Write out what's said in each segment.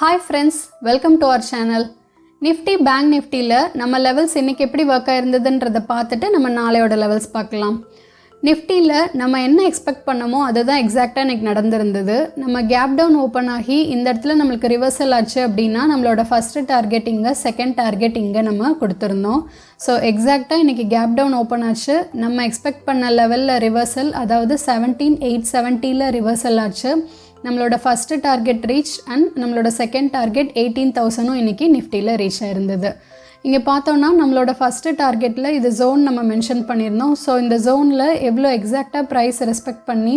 Hi friends, welcome to our channel. Nifty Banknifty la நம்ம levels இன்னைக்கு எப்படி work ஆயிருந்ததுன்றதை பார்த்துட்டு நம்ம நாளையோட levels பார்க்கலாம். Nifty la நம்ம என்ன எக்ஸ்பெக்ட் பண்ணமோ அதுதான் எக்ஸாக்ட்டா இன்னைக்கு நடந்துருந்தது. நம்ம கேப் டவுன் ஓபன் ஆகி இந்த இடத்துல நமக்கு ரிவர்சல் ஆச்சு அப்படினா நம்மளோட ஃபர்ஸ்ட் டார்கெட் இங்க, செகண்ட் டார்கெட் இங்க நம்ம கொடுத்திருந்தோம். சோ எக்ஸாக்ட்டா இன்னைக்கு கேப் டவுன் ஓபன் ஆச்சு. நம்ம எக்ஸ்பெக்ட் பண்ண லெவல்ல ரிவர்சல், அதாவது 17870 ல ரிவர்சல் ஆச்சு. நம்மளோட ஃபர்ஸ்ட் டார்கெட் ரீச் அண்ட் நம்மளோட செகண்ட் டார்கெட் 18,000 இன்னைக்கு நிஃப்டியில் ரீச் ஆயிருந்தது. இங்கே பார்த்தோன்னா நம்மளோட ஃபர்ஸ்ட் டார்கெட்டில் இது ஜோன் நம்ம மென்ஷன் பண்ணியிருந்தோம். ஸோ இந்த ஜோனில் எவ்வளோ எக்ஸாக்டாக ப்ரைஸ் ரெஸ்பெக்ட் பண்ணி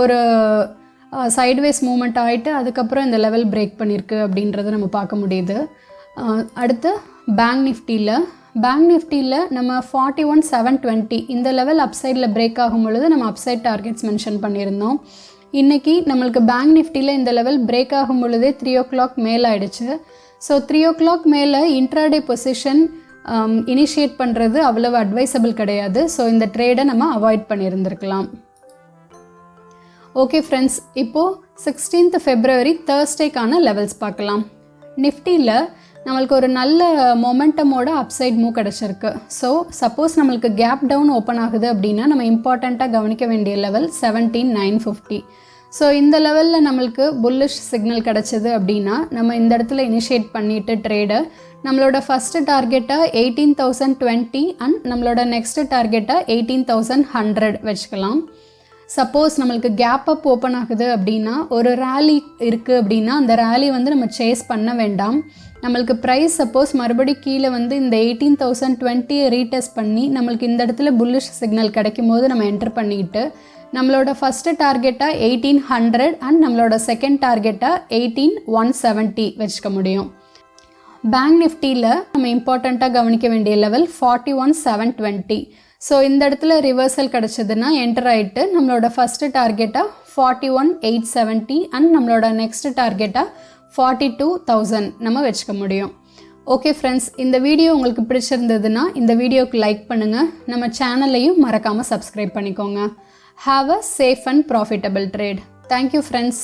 ஒரு சைட்வேஸ் மூமெண்ட் ஆகிட்டு அதுக்கப்புறம் இந்த லெவல் பிரேக் பண்ணியிருக்கு அப்படின்றத நம்ம பார்க்க முடியுது. அடுத்து பேங்க் நிஃப்டியில் நம்ம 41,720 இந்த லெவல் அப்சைடில் பிரேக் ஆகும் பொழுது நம்ம அப்சைட் டார்கெட்ஸ் மென்ஷன் பண்ணியிருந்தோம். இன்றைக்கி நம்மளுக்கு பேங்க் நிஃப்டியில் இந்த லெவல் பிரேக் ஆகும் பொழுதே 3 o'clock மேலே ஆகிடுச்சு. ஸோ 3 o'clock மேலே இன்ட்ராடே பொசிஷன் இனிஷியேட் பண்ணுறது அவ்வளவு அட்வைசபிள் கிடையாது. ஸோ இந்த ட்ரேடை நம்ம அவாய்ட் பண்ணியிருந்திருக்கலாம். ஓகே ஃப்ரெண்ட்ஸ், இப்போது 16th February Thursdayக்கான லெவல்ஸ் பார்க்கலாம். நிஃப்டியில் நம்மளுக்கு ஒரு நல்ல மொமெண்டமோட அப்சைட் மூவ் கிடச்சிருக்கு. ஸோ சப்போஸ் நம்மளுக்கு கேப் டவுன் ஓப்பன் ஆகுது அப்படின்னா நம்ம இம்பார்ட்டண்ட்டாக கவனிக்க வேண்டிய லெவல் 17,950. ஸோ இந்த லெவலில் நம்மளுக்கு புல்லிஷ் சிக்னல் கிடச்சிது அப்படின்னா நம்ம இந்த இடத்துல இனிஷியேட் பண்ணிவிட்டு ட்ரேடை நம்மளோட ஃபஸ்ட்டு டார்கெட்டை 18,020 அண்ட் நம்மளோட நெக்ஸ்ட்டு டார்கெட்டை 18,100 வச்சுக்கலாம். சப்போஸ் நம்மளுக்கு கேப் அப் ஓப்பன் ஆகுது அப்படின்னா ஒரு ரேலி இருக்குது அப்படின்னா அந்த ரேலி வந்து நம்ம சேஸ் பண்ண வேண்டாம். நம்மளுக்கு ப்ரைஸ் சப்போஸ் மறுபடியும் கீழே வந்து இந்த 18,020 ரீடெஸ்ட் பண்ணி நம்மளுக்கு இந்த இடத்துல புல்லிஷ் சிக்னல் கிடைக்கும் போது நம்ம என்டர் பண்ணிக்கிட்டு நம்மளோட ஃபஸ்ட்டு டார்கெட்டாக 1800 அண்ட் நம்மளோட செகண்ட் டார்கெட்டாக 18,170 வச்சுக்க முடியும். பேங்க் நிஃப்டியில் நம்ம இம்பார்ட்டண்ட்டாக கவனிக்க வேண்டிய லெவல் 41,720. ஸோ இந்த இடத்துல ரிவர்சல் கிடச்சதுன்னா என்டர் ஆகிட்டு நம்மளோட ஃபஸ்ட்டு டார்கெட்டாக 41,870 அண்ட் நம்மளோட நெக்ஸ்ட் டார்கெட்டாக 42,000 நம்ம வச்சுக்க முடியும். ஓகே ஃப்ரெண்ட்ஸ், இந்த வீடியோ உங்களுக்கு பிடிச்சிருந்ததுன்னா இந்த வீடியோக்கு லைக் பண்ணுங்கள். நம்ம சேனலையும் மறக்காமல் சப்ஸ்கிரைப் பண்ணிக்கோங்க. Have a safe and profitable trade. Thank you friends.